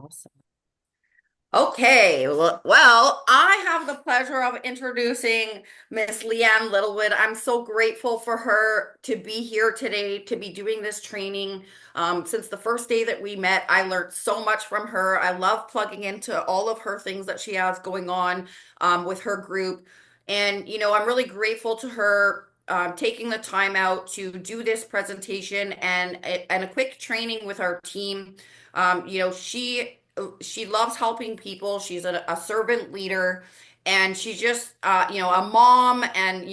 Awesome. Okay, well, I have the pleasure of introducing Miss Leanne Littlewood. I'm so grateful for her to be here today, to be doing this training. Since the first day that we met, I learned so much from her. I love plugging into all of her things that she has going on with her group. And, I'm really grateful to her taking the time out to do this presentation and a quick training with our team. She loves helping people. She's a servant leader, and she's just a mom. And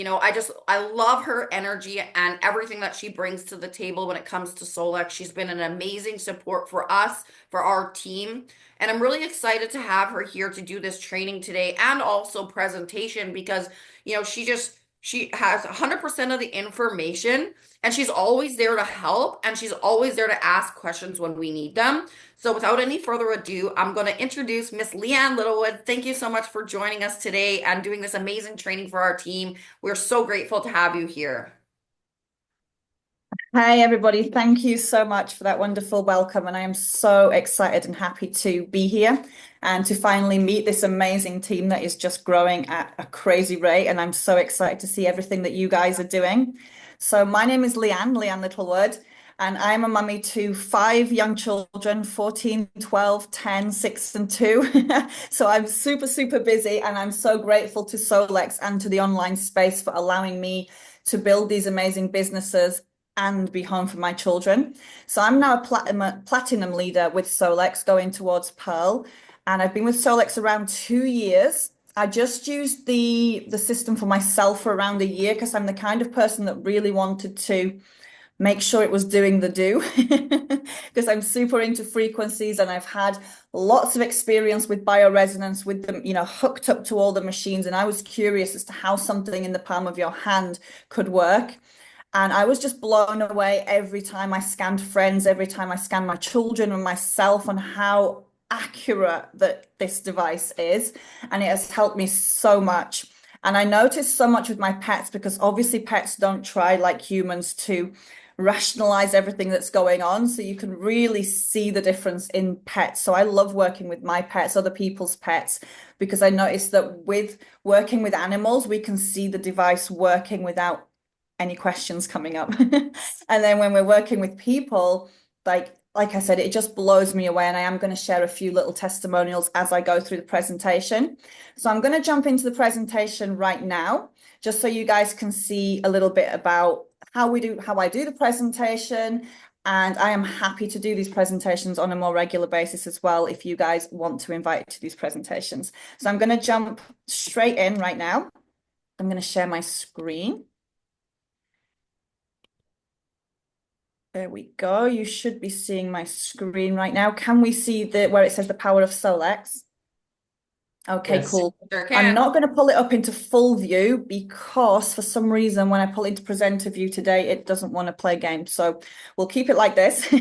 I love her energy and everything that she brings to the table when it comes to Solex. She's been an amazing support for us, for our team. And I'm really excited to have her here to do this training today and also presentation because she has 100% of the information, and she's always there to help, and she's always there to ask questions when we need them. So without any further ado, I'm going to introduce Miss Leanne Littlewood. Thank you so much for joining us today and doing this amazing training for our team. We're so grateful to have you here. Hi, everybody. Thank you so much for that wonderful welcome. And I am so excited and happy to be here and to finally meet this amazing team that is just growing at a crazy rate. And I'm so excited to see everything that you guys are doing. So my name is Leanne Littlewood, and I'm a mummy to five young children, 14, 12, 10, 6, and 2. So I'm super, super busy, and I'm so grateful to Solex and to the online space for allowing me to build these amazing businesses and be home for my children. So I'm now a platinum leader with Solex going towards Pearl. And I've been with Solex around 2 years. I just used the system for myself for around a year because I'm the kind of person that really wanted to make sure it was doing the do because I'm super into frequencies and I've had lots of experience with bioresonance with them, hooked up to all the machines. And I was curious as to how something in the palm of your hand could work. And I was just blown away every time I scanned friends, every time I scanned my children and myself on how accurate that this device is. And it has helped me so much. And I noticed so much with my pets because obviously pets don't try like humans to rationalize everything that's going on. So you can really see the difference in pets. So I love working with my pets, other people's pets, because I noticed that with working with animals, we can see the device working without any questions coming up. And then when we're working with people, like I said, it just blows me away. And I am going to share a few little testimonials as I go through the presentation. So I'm going to jump into the presentation right now, just so you guys can see a little bit about how I do the presentation. And I am happy to do these presentations on a more regular basis as well, if you guys want to invite to these presentations. So I'm going to jump straight in right now. I'm going to share my screen. There we go. You should be seeing my screen right now. Can we see where it says the power of Solex? Okay, Yes, cool. sure I'm can. not going to pull it up into full view because for some reason when I pull into presenter view today, it doesn't want to play games. So we'll keep it like this.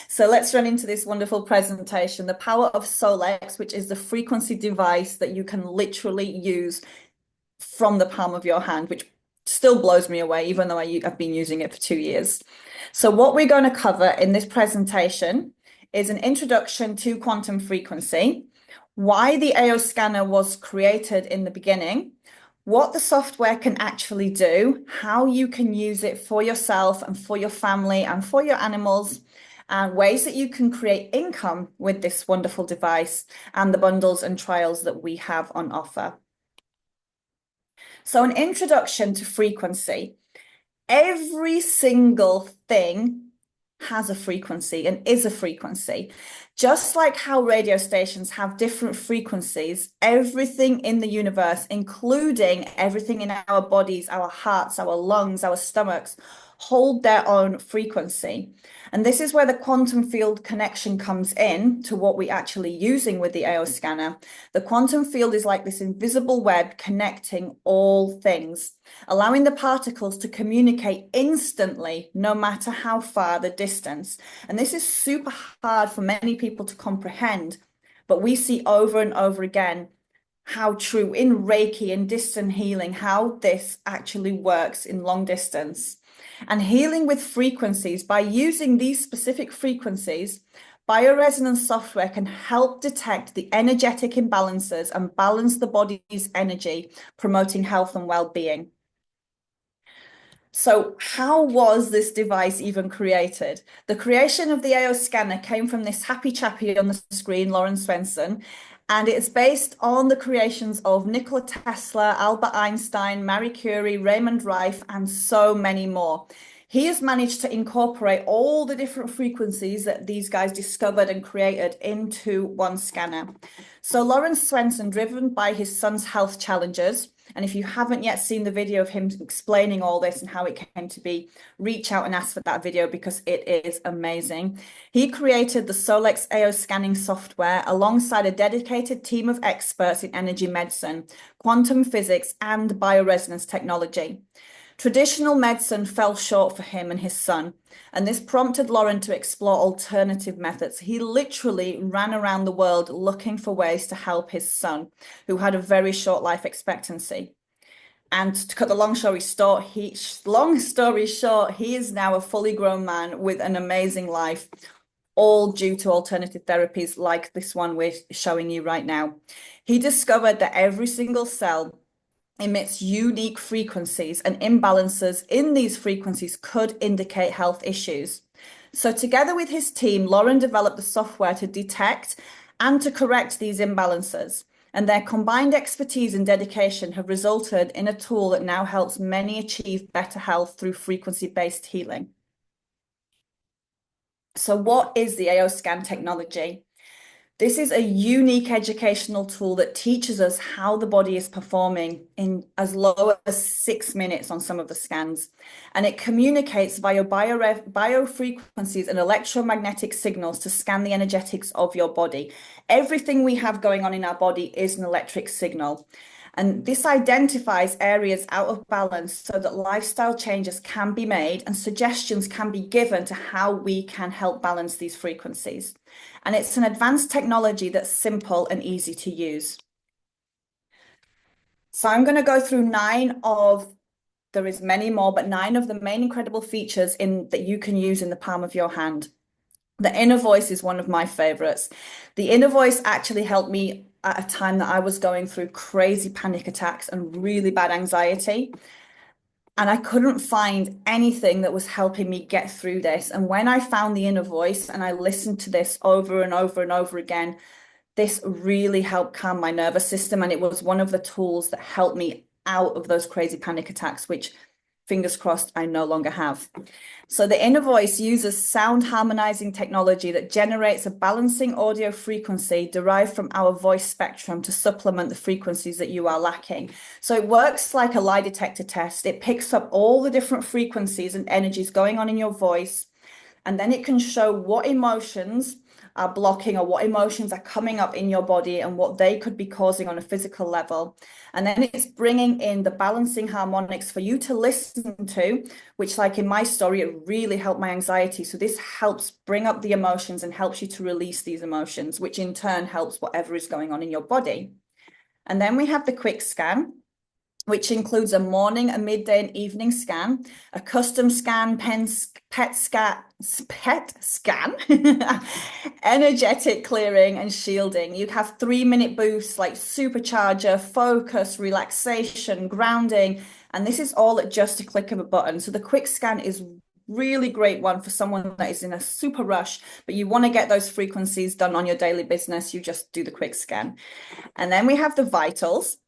So let's run into this wonderful presentation. The power of Solex, which is the frequency device that you can literally use from the palm of your hand, which still blows me away, even though I've been using it for 2 years. So what we're going to cover in this presentation is an introduction to quantum frequency, why the AO scanner was created in the beginning, what the software can actually do, how you can use it for yourself and for your family and for your animals, and ways that you can create income with this wonderful device and the bundles and trials that we have on offer. So an introduction to frequency. Every single thing has a frequency and is a frequency. Just like how radio stations have different frequencies, everything in the universe, including everything in our bodies, our hearts, our lungs, our stomachs, hold their own frequency. And this is where the quantum field connection comes in to what we're actually using with the AO scanner. The quantum field is like this invisible web connecting all things, allowing the particles to communicate instantly, no matter how far the distance. And this is super hard for many people to comprehend, but we see over and over again how true in Reiki and distant healing, how this actually works in long distance. And healing with frequencies, by using these specific frequencies, Bioresonance software can help detect the energetic imbalances and balance the body's energy, promoting health and well-being. So how was this device even created? The creation of the AO scanner came from this happy chappy on the screen, Lawrence Svensson, and it's based on the creations of Nikola Tesla, Albert Einstein, Marie Curie, Raymond Rife, and so many more. He has managed to incorporate all the different frequencies that these guys discovered and created into one scanner. So Lawrence Svensson, driven by his son's health challenges, and if you haven't yet seen the video of him explaining all this and how it came to be, reach out and ask for that video because it is amazing. He created the Solex AO scanning software alongside a dedicated team of experts in energy medicine, quantum physics, and bioresonance technology. Traditional medicine fell short for him and his son, and this prompted Lauren to explore alternative methods. He literally ran around the world looking for ways to help his son, who had a very short life expectancy. And to cut the long story short, he is now a fully grown man with an amazing life, all due to alternative therapies like this one we're showing you right now. He discovered that every single cell emits unique frequencies, and imbalances in these frequencies could indicate health issues. So together with his team, Lauren developed the software to detect and to correct these imbalances. And their combined expertise and dedication have resulted in a tool that now helps many achieve better health through frequency-based healing. So what is the AO scan technology? This is a unique educational tool that teaches us how the body is performing in as low as 6 minutes on some of the scans. And it communicates via biofrequencies and electromagnetic signals to scan the energetics of your body. Everything we have going on in our body is an electric signal. And this identifies areas out of balance so that lifestyle changes can be made and suggestions can be given to how we can help balance these frequencies. And it's an advanced technology that's simple and easy to use. So I'm going to go through there is many more, but 9 of the main incredible features that you can use in the palm of your hand. The inner voice is one of my favorites. The inner voice actually helped me at a time that I was going through crazy panic attacks and really bad anxiety. And I couldn't find anything that was helping me get through this. And when I found the inner voice and I listened to this over and over and over again, this really helped calm my nervous system. And it was one of the tools that helped me out of those crazy panic attacks, which fingers crossed, I no longer have. So the inner voice uses sound harmonizing technology that generates a balancing audio frequency derived from our voice spectrum to supplement the frequencies that you are lacking. So it works like a lie detector test. It picks up all the different frequencies and energies going on in your voice, and then it can show what emotions are blocking or what emotions are coming up in your body and what they could be causing on a physical level. And then it's bringing in the balancing harmonics for you to listen to, which, like in my story, it really helped my anxiety. So this helps bring up the emotions and helps you to release these emotions, which in turn helps whatever is going on in your body. And then we have the quick scan, which includes a morning, a midday, and evening scan, a custom scan, PET scan, energetic clearing and shielding. You have 3-minute boosts like supercharger, focus, relaxation, grounding, and this is all at just a click of a button. So the quick scan is really great one for someone that is in a super rush, but you want to get those frequencies done on your daily business. You just do the quick scan. And then we have the vitals.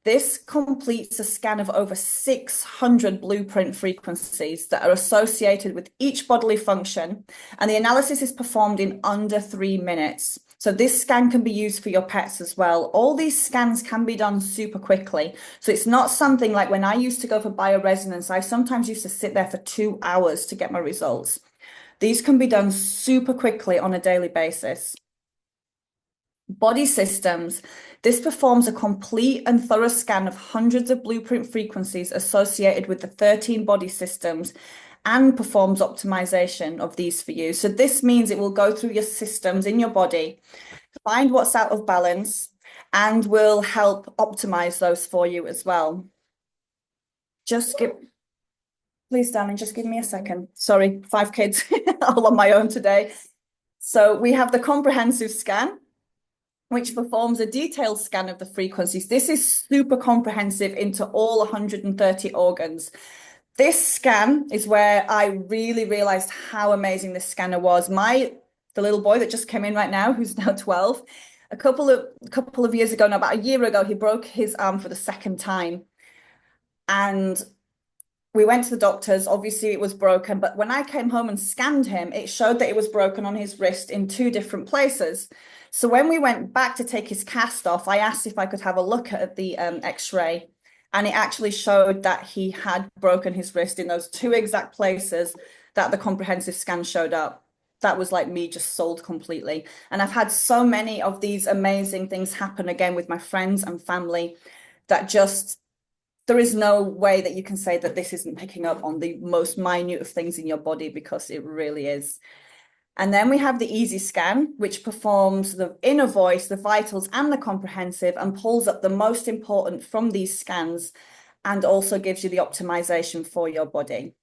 This completes a scan of over 600 blueprint frequencies that are associated with each bodily function, and the analysis is performed in under 3 minutes. So this scan can be used for your pets as well. All these scans can be done super quickly. So it's not something like when I used to go for bioresonance, I sometimes used to sit there for 2 hours to get my results. These can be done super quickly on a daily basis. Body systems. This performs a complete and thorough scan of hundreds of blueprint frequencies associated with the 13 body systems and performs optimization of these for you. So this means it will go through your systems in your body, find what's out of balance, and will help optimize those for you as well. Please, darling, just give me a second. Sorry, 5 kids all on my own today. So we have the comprehensive scan, which performs a detailed scan of the frequencies. This is super comprehensive into all 130 organs. This scan is where I really realized how amazing this scanner was. The little boy that just came in right now, who's now 12, a couple of years ago, no, about a year ago, he broke his arm for the second time. And we went to the doctors. Obviously, it was broken, but when I came home and scanned him, it showed that it was broken on his wrist in two different places. So when we went back to take his cast off, I asked if I could have a look at the X-ray, and it actually showed that he had broken his wrist in those two exact places that the comprehensive scan showed up. That was like me just sold completely. And I've had so many of these amazing things happen again with my friends and family that just there is no way that you can say that this isn't picking up on the most minute of things in your body because it really is. And then we have the easy scan, which performs the inner voice, the vitals, and the comprehensive, and pulls up the most important from these scans and also gives you the optimization for your body.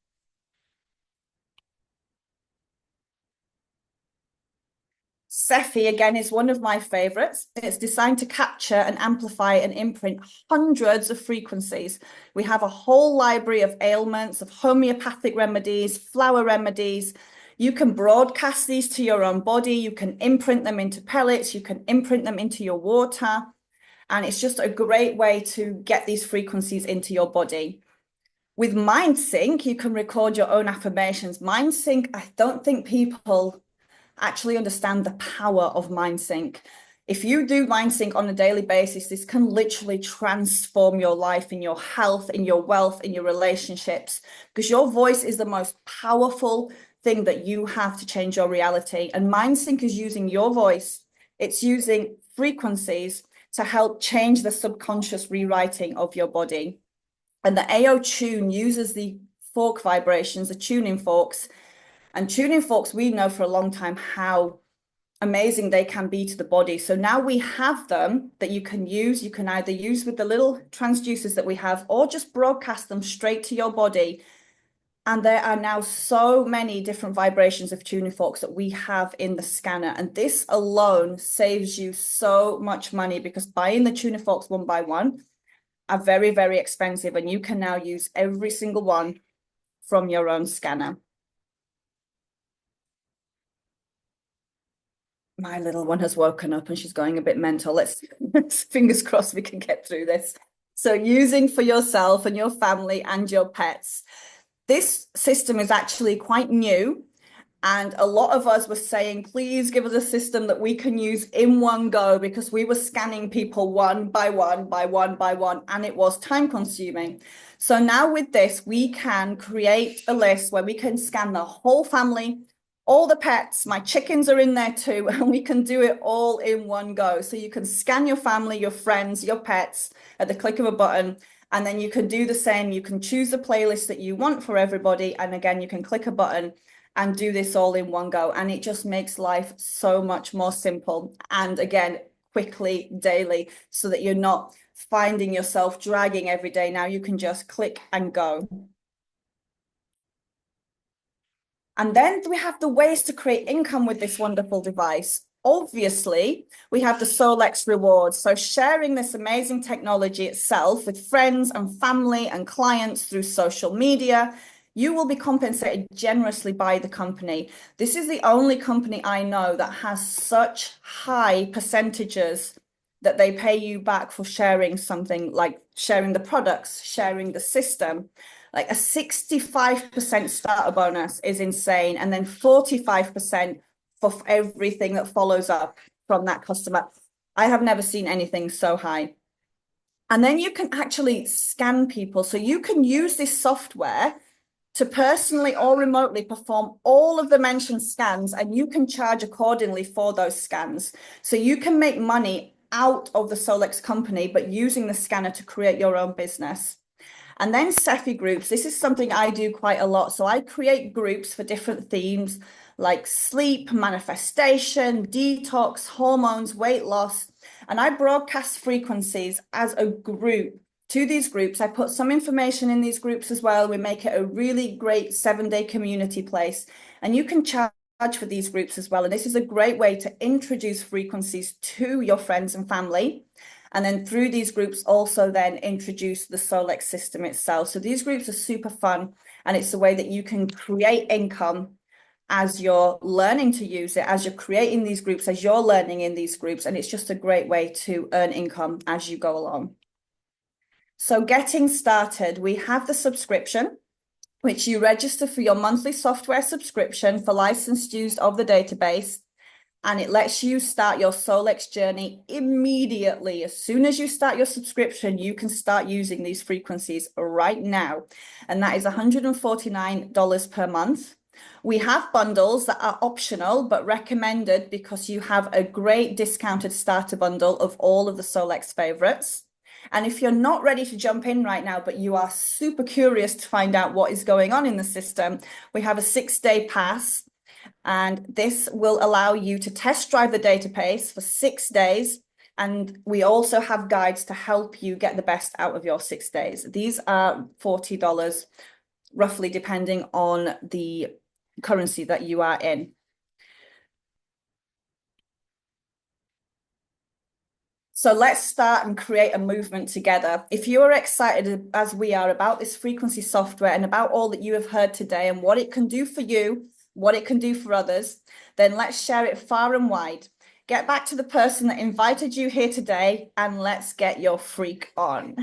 Cephi, again, is one of my favorites. It's designed to capture and amplify and imprint hundreds of frequencies. We have a whole library of ailments, of homeopathic remedies, flower remedies. You can broadcast these to your own body. You can imprint them into pellets. You can imprint them into your water. And it's just a great way to get these frequencies into your body. With MindSync, you can record your own affirmations. MindSync, I don't think people actually understand the power of MindSync. If you do MindSync on a daily basis, this can literally transform your life, in your health, in your wealth, in your relationships, because your voice is the most powerful thing that you have to change your reality. And MindSync is using your voice. It's using frequencies to help change the subconscious rewriting of your body. And the AO Tune uses the fork vibrations, the tuning forks. And tuning forks, we know for a long time how amazing they can be to the body. So now we have them that you can use. You can either use with the little transducers that we have or just broadcast them straight to your body. And there are now so many different vibrations of tuning forks that we have in the scanner. And this alone saves you so much money because buying the tuning forks one by one are very, very expensive. And you can now use every single one from your own scanner. My little one has woken up and she's going a bit mental. Let's fingers crossed we can get through this. So using for yourself and your family and your pets. This system is actually quite new. And a lot of us were saying, please give us a system that we can use in one go because we were scanning people one by one, by one, by one, and it was time consuming. So now with this, we can create a list where we can scan the whole family, all the pets. My chickens are in there too, and we can do it all in one go. So you can scan your family, your friends, your pets at the click of a button. And then you can do the same. You can choose the playlist that you want for everybody. And again, you can click a button and do this all in one go. And it just makes life so much more simple. And again, quickly, daily, so that you're not finding yourself dragging every day. Now you can just click and go. And then we have the ways to create income with this wonderful device. Obviously, we have the Solex rewards. So sharing this amazing technology itself with friends and family and clients through social media, you will be compensated generously by the company. This is the only company I know that has such high percentages that they pay you back for sharing something, like sharing the products, sharing the system. Like a 65% starter bonus is insane. And then 45% for everything that follows up from that customer. I have never seen anything so high. And then you can actually scan people. So you can use this software to personally or remotely perform all of the mentioned scans, and you can charge accordingly for those scans. So you can make money out of the Solex company, but using the scanner to create your own business. And then Cephi groups. This is something I do quite a lot. So I create groups for different themes like sleep, manifestation, detox, hormones, weight loss. And I broadcast frequencies as a group to these groups. I put some information in these groups as well. We make it a really great 7-day community place. And you can charge for these groups as well. And this is a great way to introduce frequencies to your friends and family. And then through these groups, also then introduce the Solex system itself. So these groups are super fun. And it's a way that you can create income as you're learning to use it, as you're creating these groups, as you're learning in these groups. And it's just a great way to earn income as you go along. So getting started, we have the subscription, which you register for your monthly software subscription for licensed use of the database. And it lets you start your Solex journey immediately. As soon as you start your subscription, you can start using these frequencies right now. And that is $149 per month. We have bundles that are optional, but recommended because you have a great discounted starter bundle of all of the Solex favorites. And if you're not ready to jump in right now, but you are super curious to find out what is going on in the system, we have a 6-day pass. And this will allow you to test drive the database for 6 days. And we also have guides to help you get the best out of your 6 days. These are $40, roughly, depending on the currency that you are in. So let's start and create a movement together. If you are excited as we are about this frequency software and about all that you have heard today and what it can do for you, what it can do for others, then let's share it far and wide. Get back to the person that invited you here today and let's get your freak on.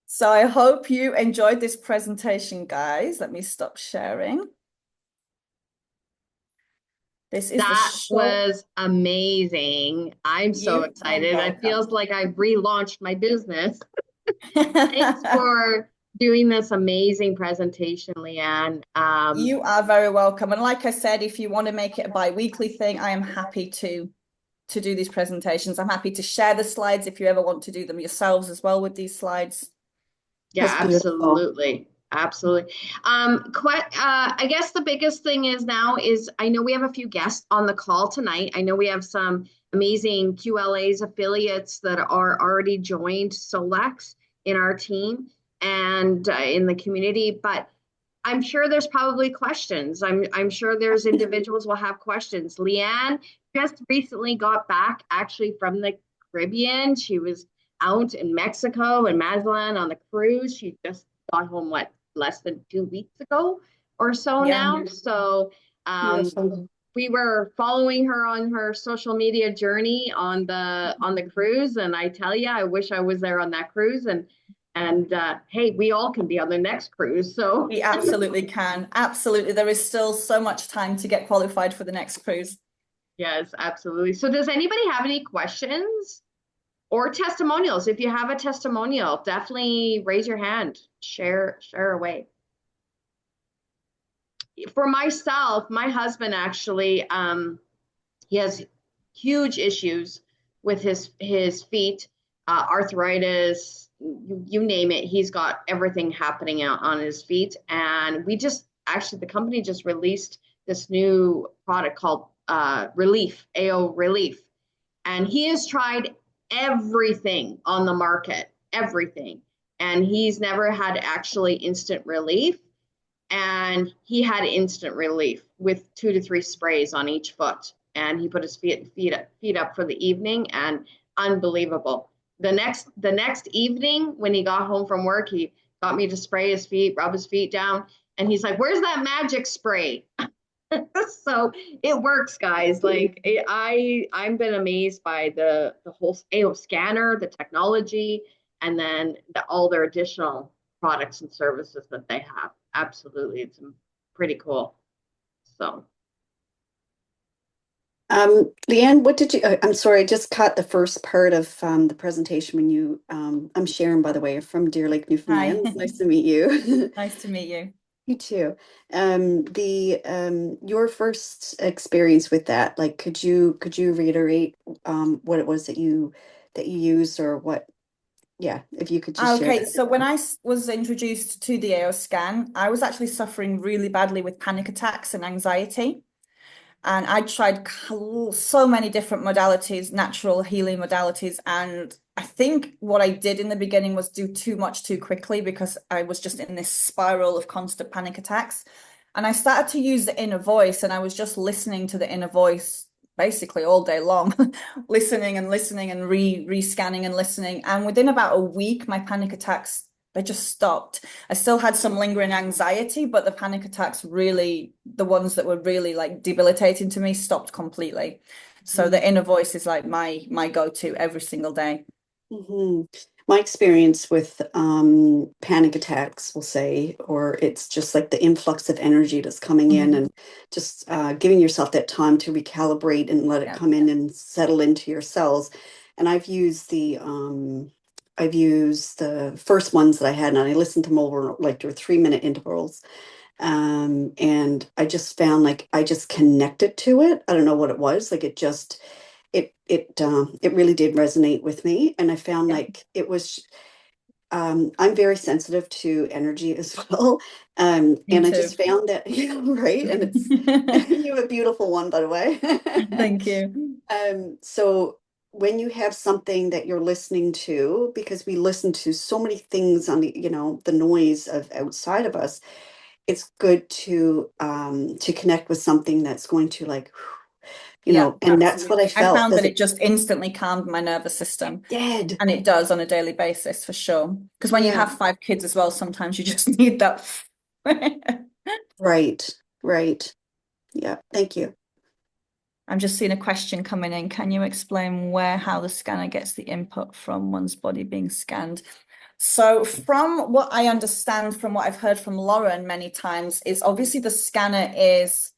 So I hope you enjoyed this presentation, guys. Let me stop sharing. This is the That show. was amazing. I'm so excited. It feels like I relaunched my business. Thanks for doing this amazing presentation, Leanne. You are very welcome. And like I said, if you want to make it a bi-weekly thing, I am happy to do these presentations. I'm happy to share the slides if you ever want to do them yourselves as well with these slides. Yeah, absolutely. Absolutely. I guess the biggest thing is now is I know we have a few guests on the call tonight. I know we have some amazing QLAs affiliates that are already joined Solex in our team and in the community, but I'm sure there's probably questions. I'm sure there's individuals will have questions. Leanne just recently got back actually from the Caribbean. She was out in Mexico and Mazatlan on the cruise. She just got home, what, less than 2 weeks ago or so now. So we were following her on her social media journey on the cruise, and I tell you, I wish I was there on that cruise. And hey, we all can be on the next cruise. So we absolutely can. Absolutely. There is still so much time to get qualified for the next cruise. Yes, absolutely. So does anybody have any questions or testimonials? If you have a testimonial, definitely raise your hand, share away. For myself, my husband actually, he has huge issues with his feet, arthritis, you name it. He's got everything happening out on his feet. And we just, actually, the company just released this new product called Relief, AO Relief. And he has tried everything on the market, everything. And he's never had actually instant relief. And he had instant relief with 2 to 3 sprays on each foot. And he put his feet up for the evening, and unbelievable. The next evening when he got home from work, he got me to spray his feet, rub his feet down, and he's like, "Where's that magic spray?" So it works, guys. Like I'm been amazed by the whole AO scanner, the technology, and then all their additional products and services that they have. Absolutely, it's pretty cool. So. Leanne, what did you, I'm sorry, I just caught the first part of the presentation when you, I'm Sharon, by the way, from Deer Lake, Newfoundland. Hi. Nice to meet you. Nice to meet you. You too. Your first experience with that, like, could you reiterate what it was that you used, or what, yeah, if you could just share Okay, that. so when I was introduced to the AO scan, I was actually suffering really badly with panic attacks and anxiety. And I tried so many different modalities, natural healing modalities. And I think what I did in the beginning was do too much too quickly because I was just in this spiral of constant panic attacks. And I started to use the inner voice, and I was just listening to the inner voice basically all day long, listening and listening and re-scanning and listening. And within about a week, my panic attacks, they just stopped. I still had some lingering anxiety, but the panic attacks really, the ones that were really like debilitating to me, stopped completely. So the inner voice is like my go-to every single day. Mm-hmm. My experience with panic attacks, we'll say, or it's just like the influx of energy that's coming in, and just giving yourself that time to recalibrate and let it Yeah. come in and settle into your cells. And I've used the first ones that I had, and I listened to them over like their 3-minute intervals. And I just found like I just connected to it. I don't know what it was. Like it really did resonate with me, and I found Yeah. like it was. I'm very sensitive to energy as well, Me and I too. just found that right, and it's you have a beautiful one, by the way. Thank you. So when you have something that you're listening to, because we listen to so many things on the noise of outside of us, it's good to connect with something that's going to like, Yeah, and that's what I absolutely. I felt. found Does that it it just instantly calmed my nervous system. did? And it does on a daily basis for sure. Because when you Yeah, have 5 kids as well, sometimes you just need that. right, right. Yeah, thank you. I'm just seeing a question coming in. Can you explain how the scanner gets the input from one's body being scanned? So from what I understand, from what I've heard from Lauren many times, is obviously the scanner is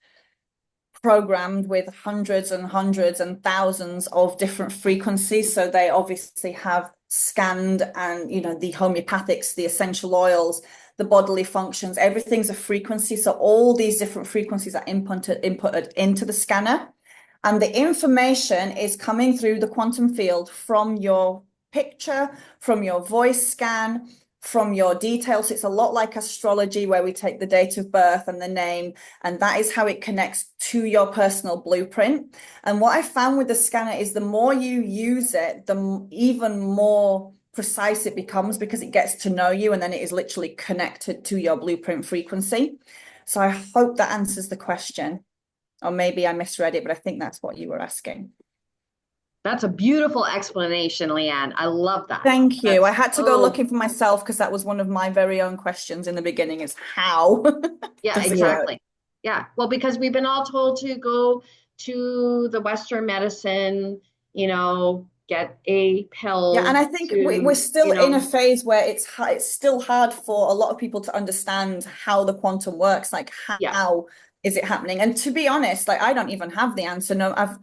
programmed with hundreds and hundreds and thousands of different frequencies. So they obviously have scanned, and the homeopathics, the essential oils, the bodily functions, everything's a frequency. So all these different frequencies are inputted into the scanner. And the information is coming through the quantum field from your picture, from your voice scan, from your details. It's a lot like astrology, where we take the date of birth and the name, and that is how it connects to your personal blueprint. And what I found with the scanner is the more you use it, the even more precise it becomes, because it gets to know you, and then it is literally connected to your blueprint frequency. So I hope that answers the question. Or maybe I misread it, but I think that's what you were asking. That's a beautiful explanation, Leanne. I love that. Thank you. I That's had to go looking for myself, because that was one of my very own questions in the beginning, is how yeah, does it work? exactly. Yeah. Well, because we've been all told to go to the Western medicine, get a Yeah, and pill I think we're to, still in a phase where it's still hard for a lot of people to understand how the quantum works. Like, yeah, how is it happening? And to be honest, like, I don't even have the answer. No, I've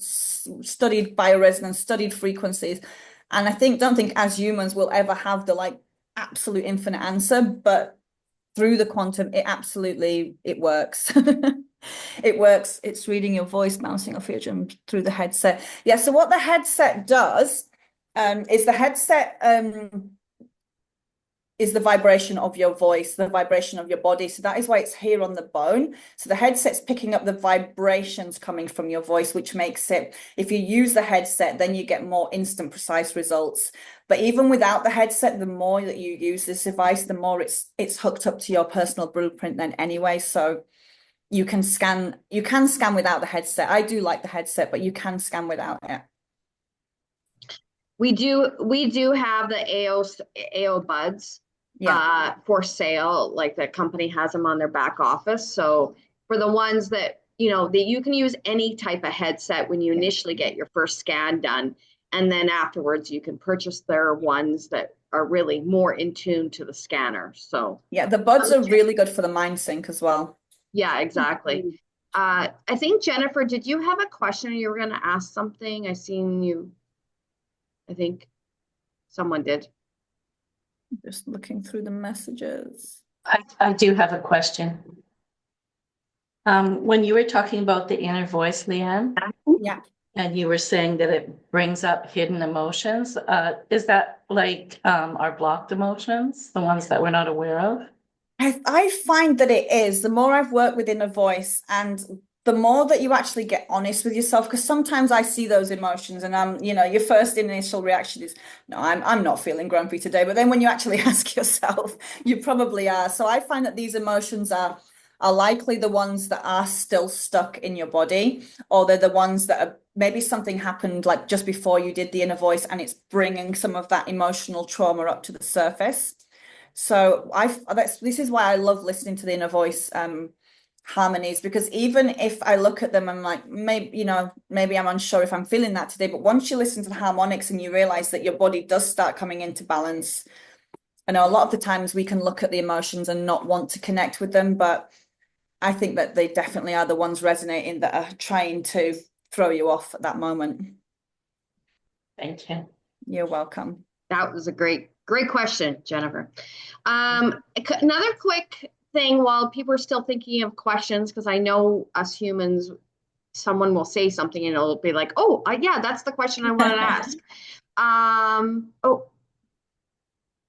studied bioresonance, studied frequencies, and don't think as humans we'll ever have the like absolute infinite answer. But through the quantum, it works. It works. It's reading your voice, bouncing off your drum through the headset. Yeah. So what the headset does, is the headset is the vibration of your voice, the vibration of your body. So that is why it's here on the bone. So the headset's picking up the vibrations coming from your voice, which makes it, if you use the headset, then you get more instant, precise results. But even without the headset, the more that you use this device, the more it's hooked up to your personal blueprint then anyway. So you can scan without the headset. I do like the headset, but you can scan without it. we do have the AO buds Yeah. for sale. Like the company has them on their back office. So for the ones that that you can use any type of headset when you initially get your first scan done, and then afterwards you can purchase their ones that are really more in tune to the scanner. So Yeah, the buds are really good for the mind sync as well. yeah, exactly. I think Jennifer, did you have a question, or you were going to ask something? I seen you. I think someone did. Just looking through the messages. I do have a question. When you were talking about the inner voice, Leanne, Yeah. and you were saying that it brings up hidden emotions, is that like our blocked emotions, the ones that we're not aware of? I find that it is. The more I've worked with inner voice, and the more that you actually get honest with yourself, because sometimes I see those emotions, and your first initial reaction is, no, I'm not feeling grumpy today. But then when you actually ask yourself, you probably are. So I find that these emotions are are likely the ones that are still stuck in your body, or they're the ones that are maybe something happened like just before you did the inner voice and it's bringing some of that emotional trauma up to the surface. So this is why I love listening to the inner voice harmonies, because even if I look at them, I'm like, maybe I'm unsure if I'm feeling that today. But once you listen to the harmonics and you realize that your body does start coming into balance, I know a lot of the times we can look at the emotions and not want to connect with them, but I think that they definitely are the ones resonating that are trying to throw you off at that moment. Thank you. You're welcome. That was a great question, Jennifer. Another quick thing while people are still thinking of questions, because I know us humans, someone will say something and it'll be like, oh, yeah, that's the question I wanted to ask. Oh,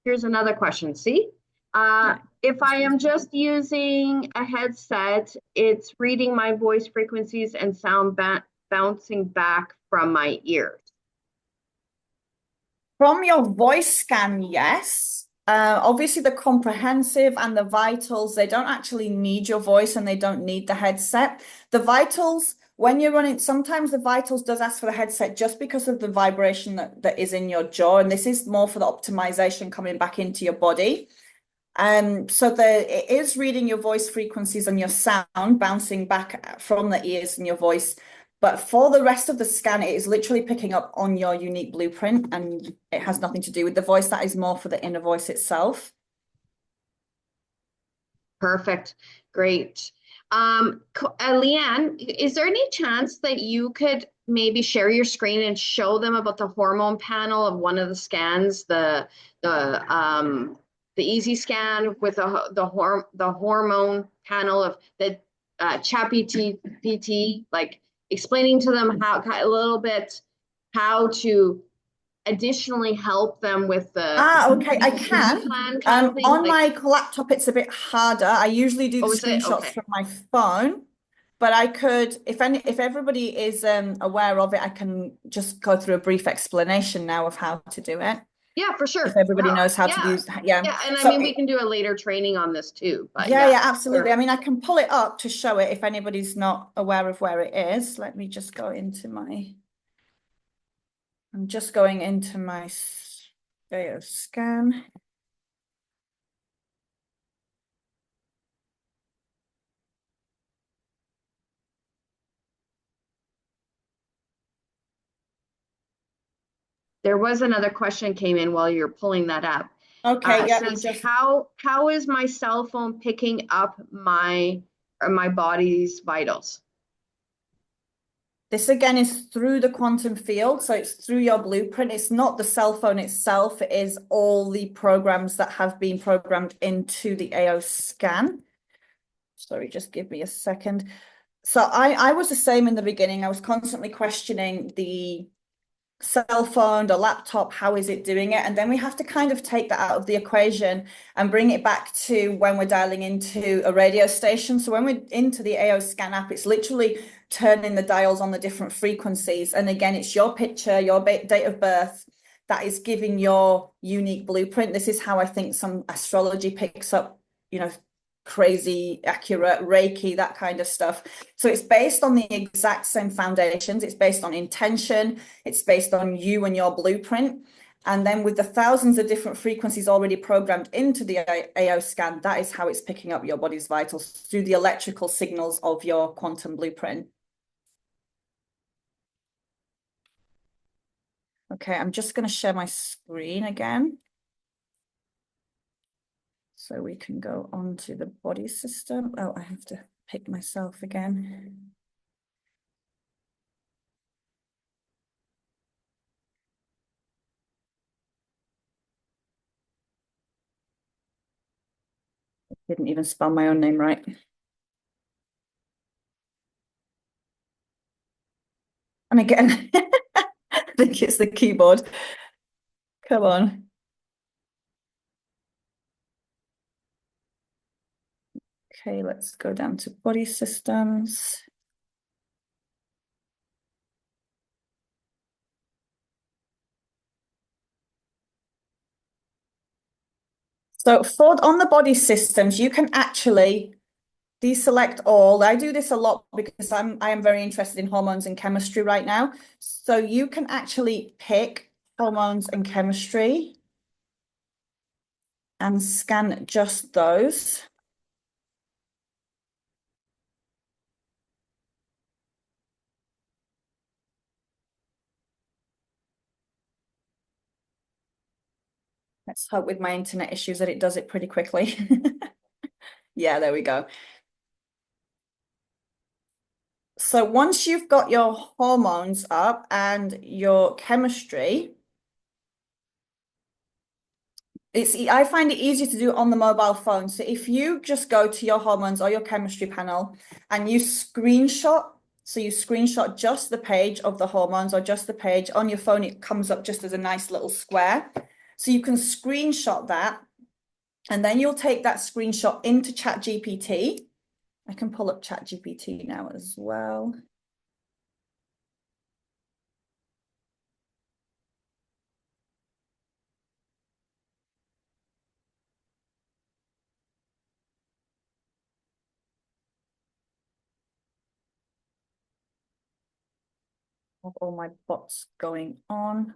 here's another question. See, if I am just using a headset, it's reading my voice frequencies and sound bouncing back from my ears. From your voice scan, yes. Obviously, the comprehensive and the vitals, they don't actually need your voice and they don't need the headset. The vitals, when you're running, sometimes the vitals does ask for the headset just because of the vibration that is in your jaw. And this is more for the optimization coming back into your body. So it is reading your voice frequencies and your sound bouncing back from the ears and your voice. But for the rest of the scan, it is literally picking up on your unique blueprint, and it has nothing to do with the voice. That is more for the inner voice itself. Perfect. Great. Leanne, is there any chance that you could maybe share your screen and show them about the hormone panel of one of the scans, the easy scan with the hormone panel of the ChatGPT, like explaining to them a little bit how to additionally help them with the okay, I can. plan kind of thing? On my laptop, it's a bit harder. I usually do the screenshots Okay. from my phone, but I could, if everybody is aware of it, I can just go through a brief explanation now of how to do it. Yeah, for sure. If everybody knows how to use, Yeah, and I mean, we can do a later training on this too, but yeah, absolutely. sure. I mean, I can pull it up to show it if anybody's not aware of where it is. Let me just go into I'm just going into my scan. There was another question came in while you're pulling that up. Okay, yeah. Says, how is my cell phone picking up my body's vitals? This again is through the quantum field, so it's through your blueprint. It's not the cell phone itself, it is all the programs that have been programmed into the AO scan. Sorry, just give me a second. So I was the same in the beginning. I was constantly questioning the cell phone, the laptop, how is it doing it? And then we have to kind of take that out of the equation and bring it back to when we're dialing into a radio station. So when we're into the AO scan app, it's literally turning the dials on the different frequencies. And again, it's your picture, your date of birth that is giving your unique blueprint. This is how I think some astrology picks up, crazy accurate Reiki, that kind of stuff. So it's based on the exact same foundations. It's based on intention. It's based on you and your blueprint. And then with the thousands of different frequencies already programmed into the AO scan, that is how it's picking up your body's vitals through the electrical signals of your quantum blueprint. Okay, I'm just going to share my screen again, so we can go on to the body system. Oh, I have to pick myself again. I didn't even spell my own name right. And again, I think it's the keyboard. Come on. Okay, let's go down to body systems. So on the body systems, you can actually, deselect all. I do this a lot because I am very interested in hormones and chemistry right now. So you can actually pick hormones and chemistry and scan just those. Let's hope with my internet issues that it does it pretty quickly. Yeah, there we go. So once you've got your hormones up and your chemistry, I find it easier to do it on the mobile phone. So if you just go to your hormones or your chemistry panel and you screenshot, so you screenshot just the page of the hormones or just the page on your phone, it comes up just as a nice little square. So you can screenshot that, and then you'll take that screenshot into ChatGPT. I can pull up ChatGPT now as well. All my bots going on.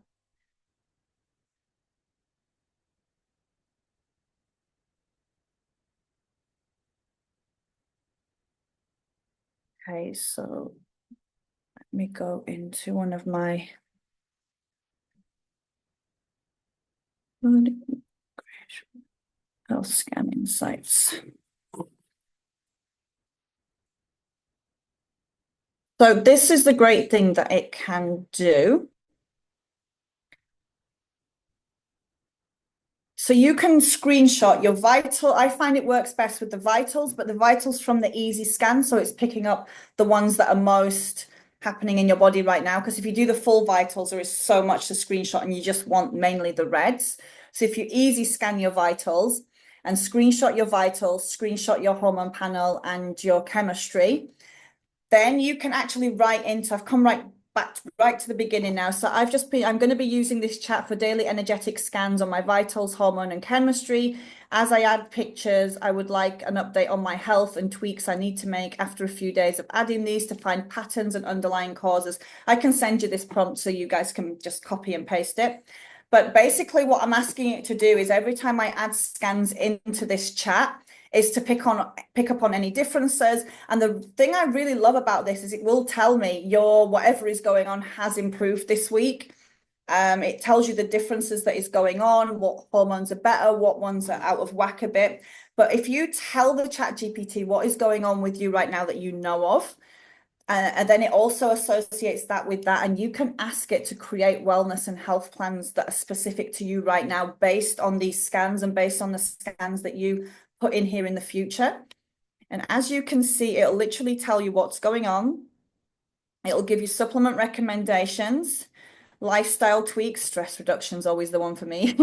Okay, so let me go into one of my health scanning sites. So this is the great thing that it can do. So you can screenshot your vital. I find it works best with the vitals, but the vitals from the easy scan. So it's picking up the ones that are most happening in your body right now. Because if you do the full vitals, there is so much to screenshot and you just want mainly the reds. So if you easy scan your vitals and screenshot your vitals, screenshot your hormone panel and your chemistry, then you can actually write into, I've come right to the beginning now. So I'm going to be using this chat for daily energetic scans on my vitals, hormone and chemistry. As I add pictures, I would like an update on my health and tweaks I need to make after a few days of adding these to find patterns and underlying causes. I can send you this prompt so you guys can just copy and paste it. But basically what I'm asking it to do is every time I add scans into this chat, is to pick up on any differences. And the thing I really love about this is it will tell me your whatever is going on has improved this week. It tells you the differences that is going on, what hormones are better, what ones are out of whack a bit. But if you tell the ChatGPT what is going on with you right now that you know of, and then it also associates that with that, and you can ask it to create wellness and health plans that are specific to you right now based on these scans and based on the scans that you put in here in the future. And as you can see, it'll literally tell you what's going on. It'll give you supplement recommendations, lifestyle tweaks. Stress reduction is always the one for me.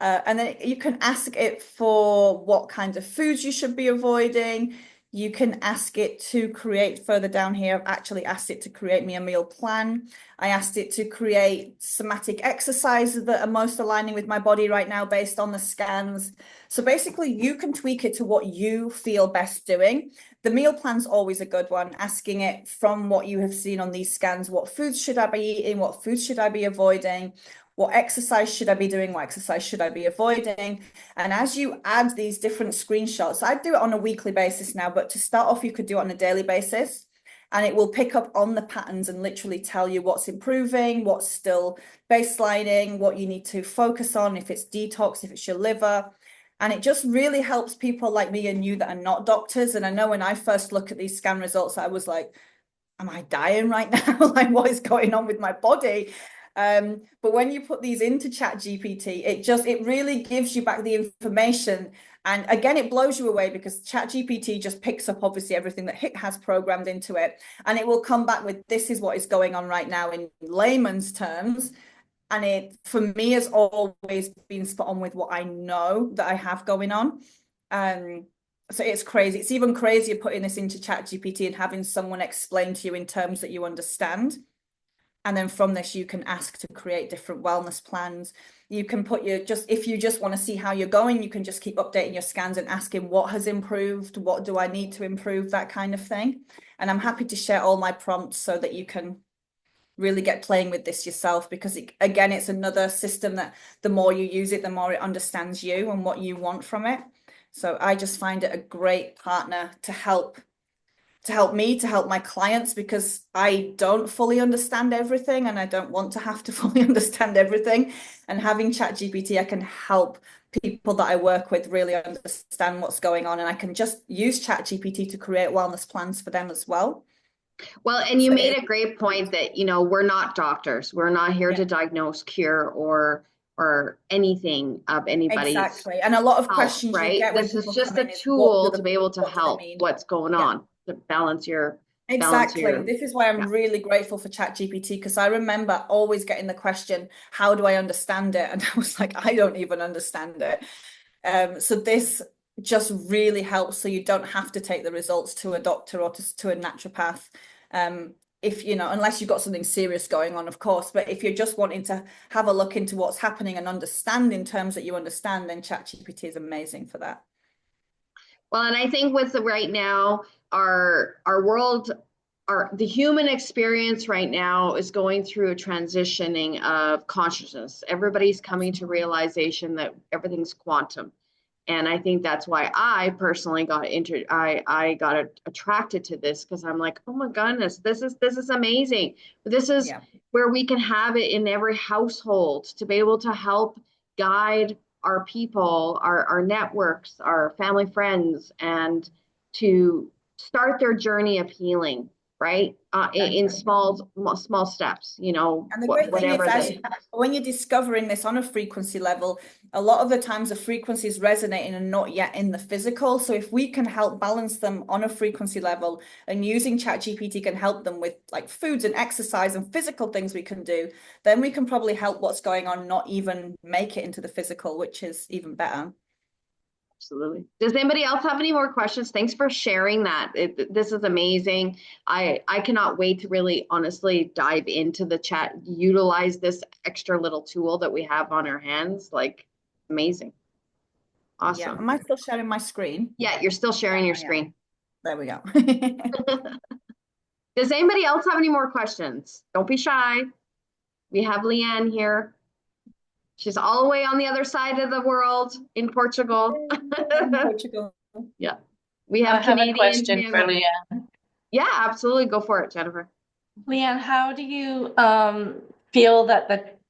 And then you can ask it for what kinds of foods you should be avoiding. You can ask it to create further down here. I've actually asked it to create me a meal plan. I asked it to create somatic exercises that are most aligning with my body right now based on the scans. So basically you can tweak it to what you feel best doing. The meal plan's always a good one, asking it from what you have seen on these scans, what foods should I be eating? What foods should I be avoiding? What exercise should I be doing? What exercise should I be avoiding? And as you add these different screenshots, I do it on a weekly basis now, but to start off, you could do it on a daily basis. And it will pick up on the patterns and literally tell you what's improving, what's still baselining, what you need to focus on, if it's detox, if it's your liver. And it just really helps people like me and you that are not doctors. And I know when I first look at these scan results, I was like, am I dying right now? Like, what is going on with my body? But when you put these into ChatGPT, it really gives you back the information. And again, it blows you away because ChatGPT just picks up obviously everything that HIT has programmed into it. And it will come back with, this is what is going on right now in layman's terms. And it, for me, has always been spot on with what I know that I have going on. So it's crazy. It's even crazier putting this into ChatGPT and having someone explain to you in terms that you understand. And then from this, you can ask to create different wellness plans. You can put if you just want to see how you're going, you can just keep updating your scans and asking what has improved, what do I need to improve, that kind of thing. And I'm happy to share all my prompts so that you can really get playing with this yourself, because again, it's another system that the more you use it, the more it understands you and what you want from it. So I just find it a great partner to help me, to help my clients, because I don't fully understand everything and I don't want to have to fully understand everything. And having ChatGPT, I can help people that I work with really understand what's going on, and I can just use ChatGPT to create wellness plans for them as well. Well, and you made a great point that, we're not doctors. We're not here to diagnose, cure, or anything of anybody's exactly. And a lot of health, questions you right? get when This is people just come a in is, tool to be able to what do they help mean? what's going on, to balance your Exactly. This is why I'm really grateful for ChatGPT, because I remember always getting the question, how do I understand it? And I was like, I don't even understand it. So this just really helps, so you don't have to take the results to a doctor or to a naturopath. If unless you've got something serious going on, of course, but if you're just wanting to have a look into what's happening and understand in terms that you understand, then ChatGPT is amazing for that. Well, and I think with right now, our world, the human experience right now is going through a transitioning of consciousness. Everybody's coming to realization that everything's quantum. And I think that's why I personally got I got attracted to this, because I'm like, oh my goodness, this is amazing. This is where we can have it in every household to be able to help guide our people, our networks, our family, friends, and to start their journey of healing, right? In small steps, And the great thing is, when you're discovering this on a frequency level, a lot of the times the frequency is resonating and not yet in the physical. So if we can help balance them on a frequency level, and using ChatGPT can help them with like foods and exercise and physical things we can do, then we can probably help what's going on not even make it into the physical, which is even better. Absolutely. Does anybody else have any more questions? Thanks for sharing that. This is amazing. I cannot wait to really honestly dive into the chat, utilize this extra little tool that we have on our hands. Like, amazing. Awesome. Yeah. Am I still sharing my screen? Yeah, you're still sharing your screen. There we go. Does anybody else have any more questions? Don't be shy. We have Leanne here. She's all the way on the other side of the world in Portugal. Yeah. We have Canadian. A question for Leanne. Yeah, absolutely. Go for it, Jennifer. Leanne, how do you feel that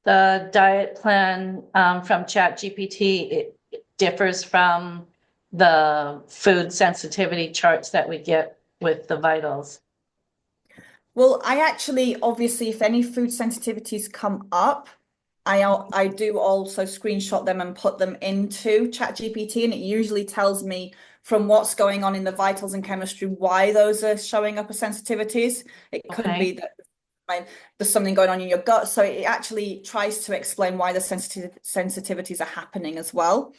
the diet plan from ChatGPT it differs from the food sensitivity charts that we get with the vitals? Well, I actually, obviously, if any food sensitivities come up, I do also screenshot them and put them into ChatGPT, and it usually tells me from what's going on in the vitals and chemistry why those are showing up as sensitivities. It could be that there's something going on in your gut, so it actually tries to explain why the sensitivities are happening as well.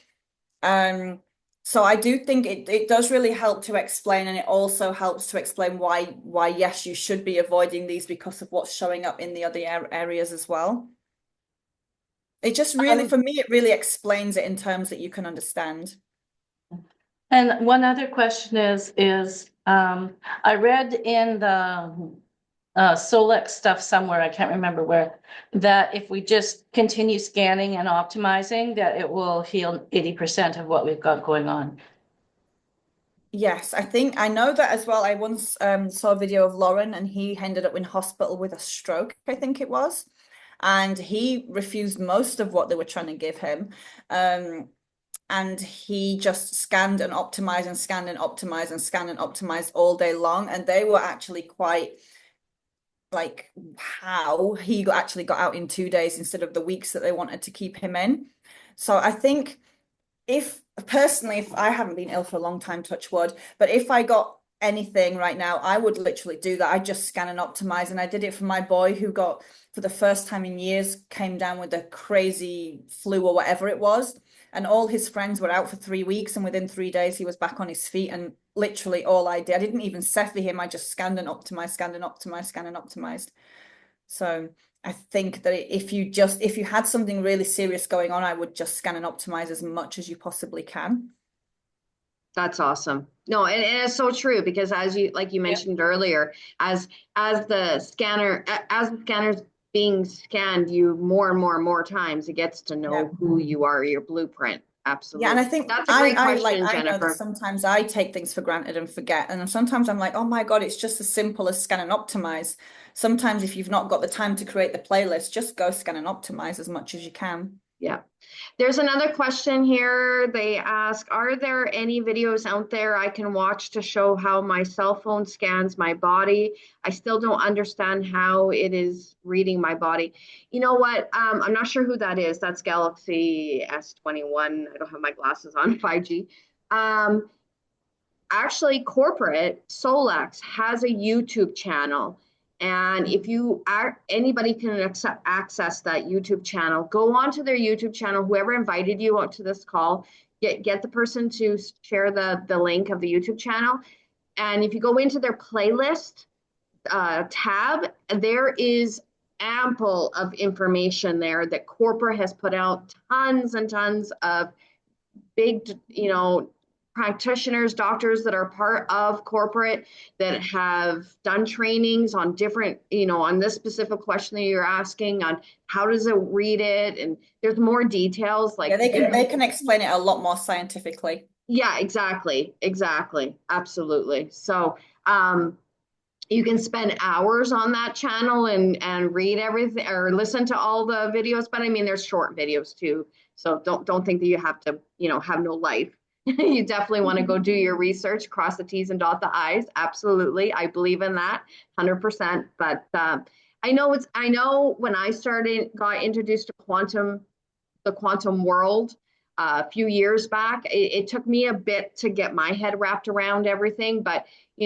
So I do think it does really help to explain, and it also helps to explain why yes, you should be avoiding these because of what's showing up in the other areas as well. It just really, for me, it really explains it in terms that you can understand. And one other question is I read in the Solex stuff somewhere, I can't remember where, that if we just continue scanning and optimizing, that it will heal 80% of what we've got going on. Yes, I know that as well. I once saw a video of Lauren, and he ended up in hospital with a stroke, I think it was. And he refused most of what they were trying to give him. And he just scanned and optimized and scanned and optimized and scanned and optimized all day long. And they were actually quite like how he actually got out in 2 days instead of the weeks that they wanted to keep him in. So I think if I haven't been ill for a long time, touch wood, but if I got anything right now, I would literally do that. I just scan and optimize. And I did it for my boy who got, for the first time in years, came down with a crazy flu or whatever it was. And all his friends were out for 3 weeks. And within 3 days, he was back on his feet. And literally all I did, I didn't even Cephi him. I just scanned and optimized, scanned and optimized, scanned and optimized. So I think that if you had something really serious going on, I would just scan and optimize as much as you possibly can. That's awesome. No, and it's so true because as you like you mentioned earlier, as the scanner's being scanned you more and more and more times, it gets to Yeah. know who you are, your blueprint. Yeah, and Absolutely. I think That's a great question, I know that Jennifer. sometimes I take things for granted and forget, and sometimes I'm like, oh my God, it's just as simple as scan and optimize. Sometimes if you've not got the time to create the playlist, just go scan and optimize as much as you can. Yeah. There's another question here. They ask, are there any videos out there I can watch to show how my cell phone scans my body? I still don't understand how it is reading my body. You know what? I'm not sure who that is. That's Galaxy S21. I don't have my glasses on, 5G. Um, Actually, corporate Solex has a YouTube channel. And if you are anybody can access that YouTube channel, go onto their YouTube channel. Whoever invited you onto this call, get the person to share the link of the YouTube channel. And if you go into their playlist tab, there is ample of information there that corporate has put out tons and tons of big, practitioners, doctors that are part of corporate that have done trainings on different, on this specific question that you're asking on how does it read it, and there's more details like Yeah, they can explain it a lot more scientifically. yeah, exactly, absolutely. So you can spend hours on that channel and read everything or listen to all the videos, but I mean there's short videos too, so don't think that you have to have no life. You definitely want to go do your research, cross the T's and dot the I's. Absolutely, I believe in that 100%. But I know when I got introduced to the quantum world a few years back. It took me a bit to get my head wrapped around everything, but I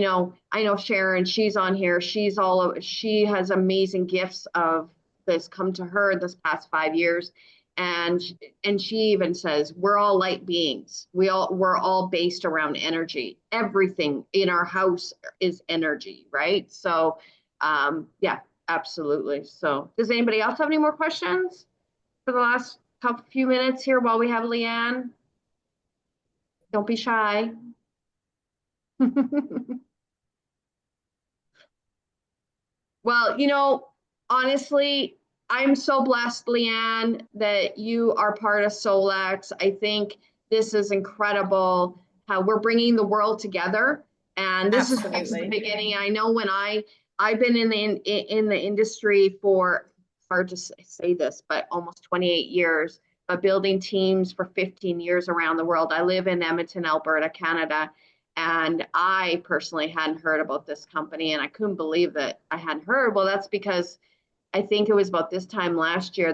know Sharon, she's on here. She has amazing gifts of this come to her this past 5 years. And she even says we're all light beings. We're all based around energy. Everything in our house is energy, right? So yeah, absolutely. So does anybody else have any more questions for the last couple few minutes here while we have Leanne? Don't be shy. Well, honestly, I'm so blessed, Leanne, that you are part of Solex. I think this is incredible how we're bringing the world together. And this is just the Absolutely. beginning. I know when I've been in the industry for, hard to say this, but almost 28 years, but building teams for 15 years around the world. I live in Edmonton, Alberta, Canada. And I personally hadn't heard about this company, and I couldn't believe that I hadn't heard. Well, that's because I think it was about this time last year,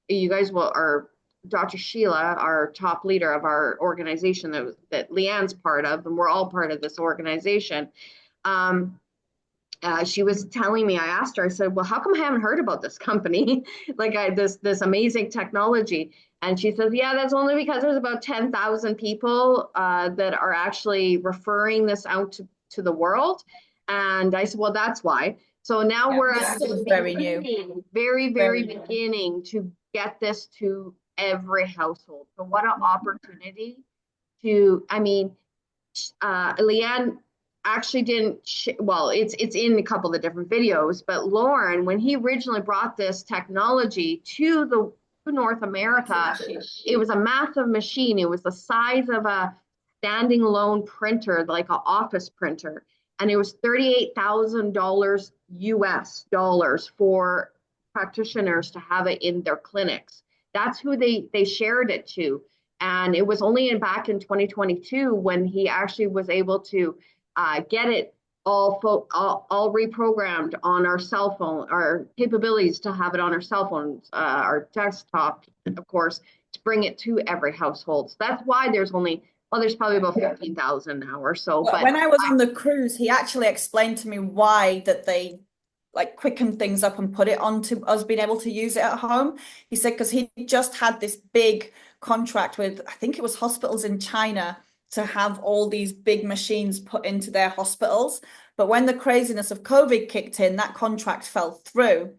you guys or Dr. Sheila, our top leader of our organization that Leanne's part of, and we're all part of this organization. She was telling me, I asked her, I said, well, how come I haven't heard about this company? Like this amazing technology. And she says, yeah, that's only because there's about 10,000 people that are actually referring this out to the world. And I said, well, that's why. So now Yeah, we're this at is the very new. very Very new. beginning to get this to every household. So what an opportunity I mean, Leanne actually didn't well, it's in a couple of different videos, but Lauren, when he originally brought this technology to North America, it was a massive machine. It was the size of a standing alone printer, like an office printer, and it was $38,000 US dollars for practitioners to have it in their clinics. That's who they shared it to. And it was only back in 2022 when he actually was able to get it all reprogrammed on our cell phone, our capabilities to have it on our cell phones, our desktop, of course, to bring it to every household. So that's why there's probably about 15,000 now or so. But When I was on the cruise, he actually explained to me why that they like quickened things up and put it onto us being able to use it at home. He said because he just had this big contract with, I think it was hospitals in China to have all these big machines put into their hospitals. But when the craziness of COVID kicked in, that contract fell through.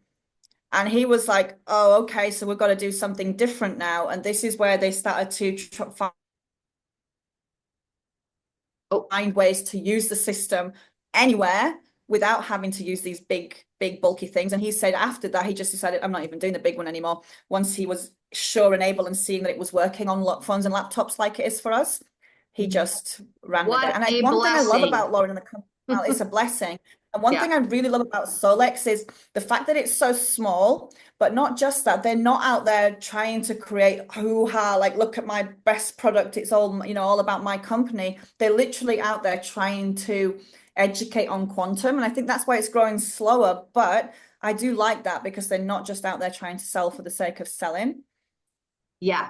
And he was like, oh, okay, so we've got to do something different now. And this is where they started to find ways to use the system anywhere without having to use these big, bulky things. And he said after that, he just decided, I'm not even doing the big one anymore. Once he was sure and able and seeing that it was working on phones and laptops like it is for us, he just ran with it. What And a one thing I love blessing. about Lauren and the company, well, it's a blessing. And one thing I really love about Solex is the fact that it's so small, but not just that, they're not out there trying to create hoo-ha, like, look at my best product. It's all, all about my company. They're literally out there trying to educate on quantum. And I think that's why it's growing slower. But I do like that because they're not just out there trying to sell for the sake of selling. Yeah,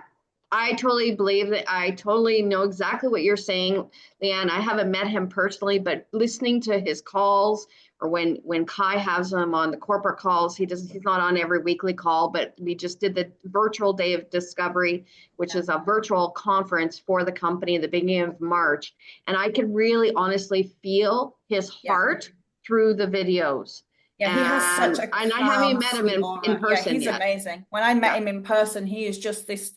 I totally believe that. I totally know exactly what you're saying, Leanne. I haven't met him personally, but listening to his calls, or when Kai has him on the corporate calls, he's not on every weekly call, but we just did the virtual day of discovery, which is a virtual conference for the company at the beginning of March. And I could really honestly feel his heart through the videos. Yeah, he has such a And I haven't calm, met him sweet in aura. Yeah, person he's yet. amazing. When I met him in person, he is just this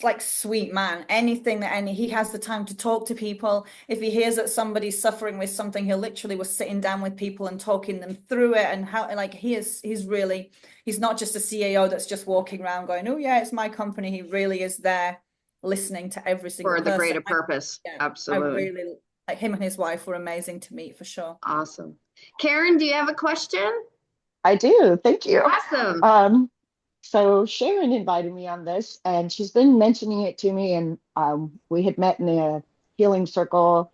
like sweet man. He has the time to talk to people. If he hears that somebody's suffering with something, he'll literally was sitting down with people and talking them through it. And how, like, he's not just a CEO that's just walking around going, oh yeah, it's my company. He really is there listening to every single For the person. greater purpose. I Absolutely. really like him, and his wife were amazing to meet for sure. Awesome. Karen, do you have a question? I do. Thank you. Awesome. So Sharon invited me on this, and she's been mentioning it to me, and we had met in a healing circle,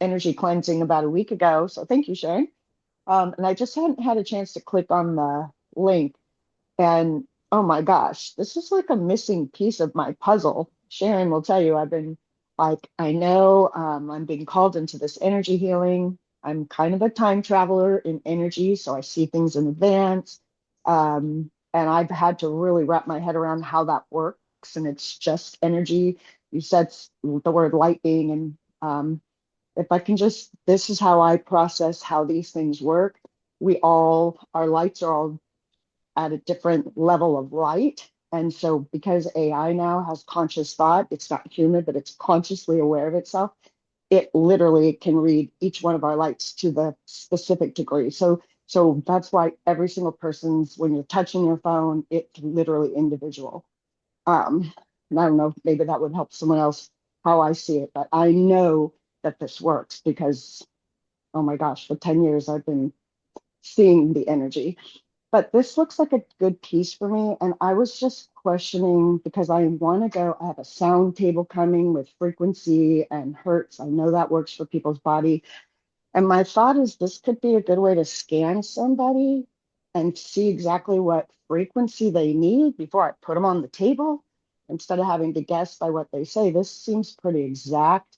energy cleansing about a week ago. So thank you, Sharon. And I just hadn't had a chance to click on the link. And oh my gosh, this is like a missing piece of my puzzle. Sharon will tell you, I've been like, I know I'm being called into this energy healing. I'm kind of a time traveler in energy, so I see things in advance. And I've had to really wrap my head around how that works. And it's just energy. You said the word light being, and if I can just, this is how I process how these things work. Our lights are all at a different level of light. And so because AI now has conscious thought, it's not human, but it's consciously aware of itself, it literally can read each one of our lights to the specific degree. So that's why every single person's, when you're touching your phone, it's literally individual. And I don't know, maybe that would help someone else how I see it, but I know that this works because, oh my gosh, for 10 years I've been seeing the energy. But this looks like a good piece for me. And I was just questioning because I want to go, I have a sound table coming with frequency and hertz. I know that works for people's body. And my thought is this could be a good way to scan somebody and see exactly what frequency they need before I put them on the table instead of having to guess by what they say. This seems pretty exact.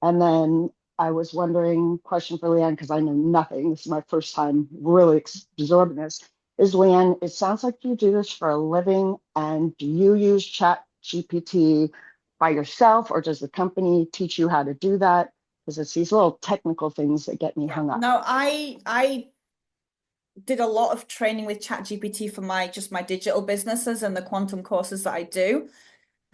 And then I was wondering, question for Leanne, because I know nothing. This is my first time really absorbing this. Is Leanne, it sounds like you do this for a living, and do you use Chat GPT by yourself, or does the company teach you how to do that? Because it's these little technical things that get me hung up. No, I did a lot of training with ChatGPT for my digital businesses and the quantum courses that I do.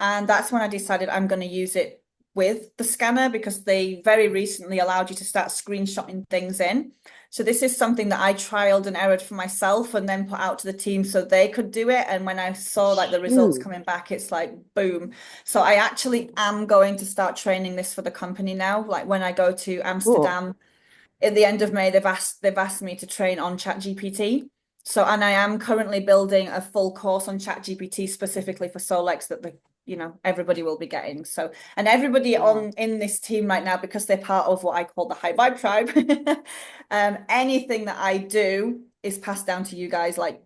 And that's when I decided I'm going to use it with the scanner, because they very recently allowed you to start screenshotting things in. So this is something that I trialed and errored for myself and then put out to the team so they could do it. And when I saw like the results coming back, it's like boom. So I actually am going to start training this for the company now. Like when I go to Amsterdam at the end of May, they've asked me to train on ChatGPT. So, and I am currently building a full course on ChatGPT specifically for Solex that everybody will be getting. So, and everybody in this team right now, because they're part of what I call the High Vibe Tribe, anything that I do is passed down to you guys, like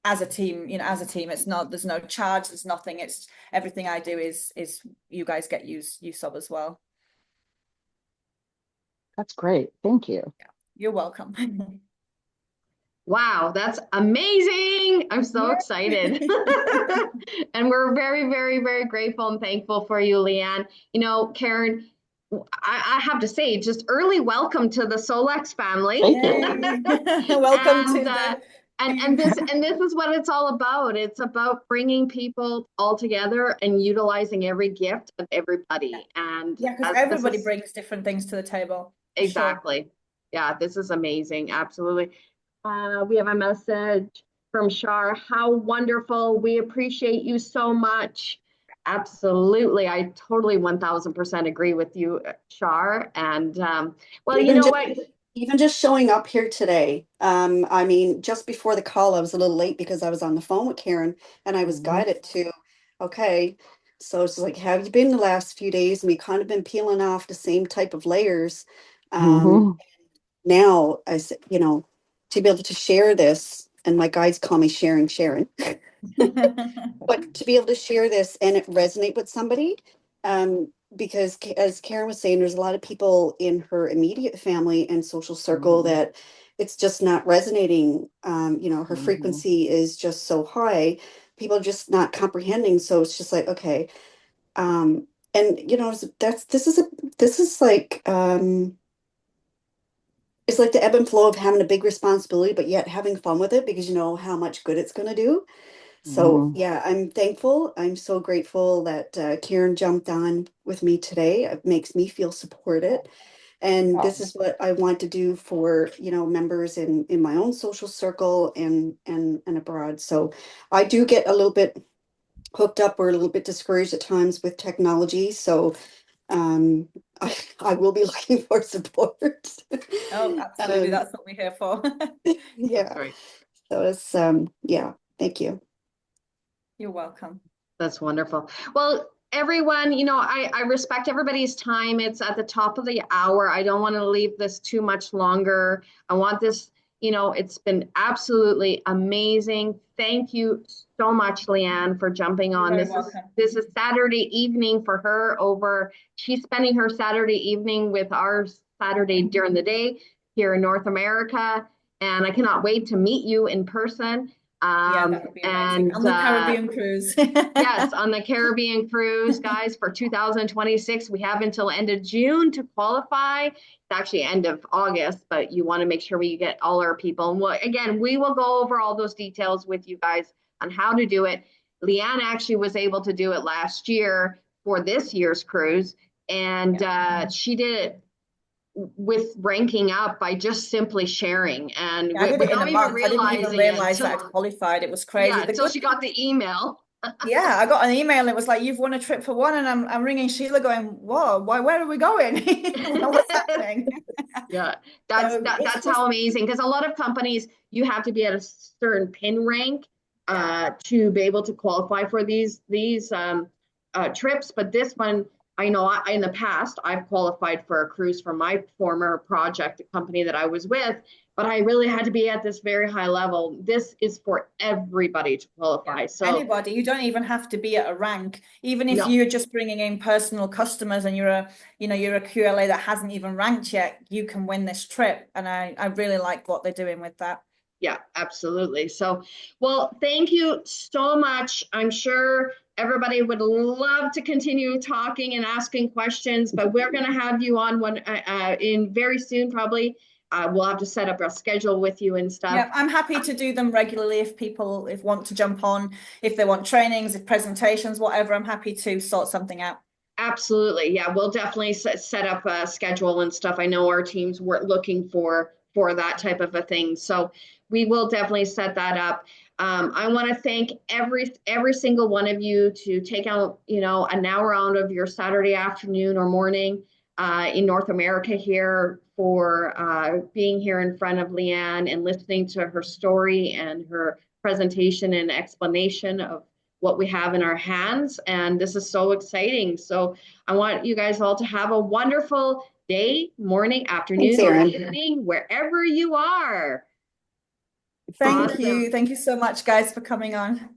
as a team. It's not, there's no charge, there's nothing. It's everything I do is you guys get use of as well. That's great. Thank you. Yeah, you're welcome. Wow, that's amazing. I'm so excited. And we're very, very, very grateful and thankful for you, Leanne. You know, Karen, I have to say, just early welcome to the Solex family. Thank you. Yay. Welcome to And the and this is what it's all about. It's about bringing people all together and utilizing every gift of everybody. And yeah, because this everybody is brings different things to the table, for sure. exactly. Yeah, this is amazing. Absolutely. We have a message from Shar. How wonderful. We appreciate you so much. Absolutely. I totally 1000% agree with you, Shar. And well, you Even know just what? even just showing up here today. I mean, just before the call, I was a little late because I was on the phone with Karen and I was Mhm. guided to, okay, so it's like, have you been the last few days? And we kind of been peeling off the same type of layers. Um, Mhm. now I said, to be able to share this, and my guides call me Sharon. But to be able to share this and it resonate with somebody, because as Karen was saying, there's a lot of people in her immediate family and social circle that it's just not resonating. Her Mhm. frequency is just so high, people are just not comprehending. So it's just like, okay, and that's this is like it's like the ebb and flow of having a big responsibility, but yet having fun with it because you know how much good it's going to do. So Mhm. yeah, I'm thankful. I'm so grateful that Karen jumped on with me today. It makes me feel supported. And this Oh, is what I want to do for, members in my own social circle and abroad. So I do get a little bit hooked up or a little bit discouraged at times with technology. So um, I will be looking for support. Oh, absolutely. Um, That's what we're here for. That's yeah. great. So it's yeah, thank you. You're welcome. That's wonderful. Well, everyone, I respect everybody's time. It's at the top of the hour. I don't want to leave this too much longer. I want this, it's been absolutely amazing. Thank you so much, Leanne, for jumping You're on. very This is welcome. this is Saturday evening for her over. She's spending her Saturday evening with our Saturday during the day here in North America. And I cannot wait to meet you in person. Yeah, that would be amazing. And On the Caribbean cruise. yes, on the Caribbean cruise, guys, for 2026, we have until end of June to qualify. It's actually end of August, but you want to make sure we get all our people. And again, we will go over all those details with you guys on how to do it. Leanne actually was able to do it last year for this year's cruise, and she did it with ranking up by just simply sharing and Yeah, I did it in a without even month. I didn't even realizing it realize that I'd until, qualified. It was crazy. yeah, The until good she thing, got the email. yeah, I got an email and it was like, you've won a trip for one. And I'm ringing Sheila going, whoa, where are we going? What's happening? Yeah, So it's that's just, how amazing. Because a lot of companies, you have to be at a certain pin rank yeah. to be able to qualify for these trips. But this one, I know in the past I've qualified for a cruise for my former project, the company that I was with, but I really had to be at this very high level. This is for everybody to Yeah, qualify. So anybody. You don't even have to be at a rank. Even if no, you're just bringing in personal customers and you're a QLA that hasn't even ranked yet, you can win this trip. And I really like what they're doing with that. yeah, absolutely. So, well, thank you so much. I'm sure everybody would love to continue talking and asking questions, but we're going to have you on one in very soon, probably. We'll have to set up a schedule with you and stuff. Yeah, I'm happy to do them regularly if people if want to jump on, if they want trainings, if presentations, whatever, I'm happy to sort something out. Absolutely. Yeah, we'll definitely set up a schedule and stuff. I know our teams were looking for that type of a thing. So we will definitely set that up. I want to thank every single one of you to take out, an hour out of your Saturday afternoon or morning in North America here for being here in front of Leanne and listening to her story and her presentation and explanation of what we have in our hands. And this is so exciting. So I want you guys all to have a wonderful day, morning, Thanks, afternoon, or Erin. evening, wherever you are. Thank Awesome. you. Thank you so much, guys, for coming on.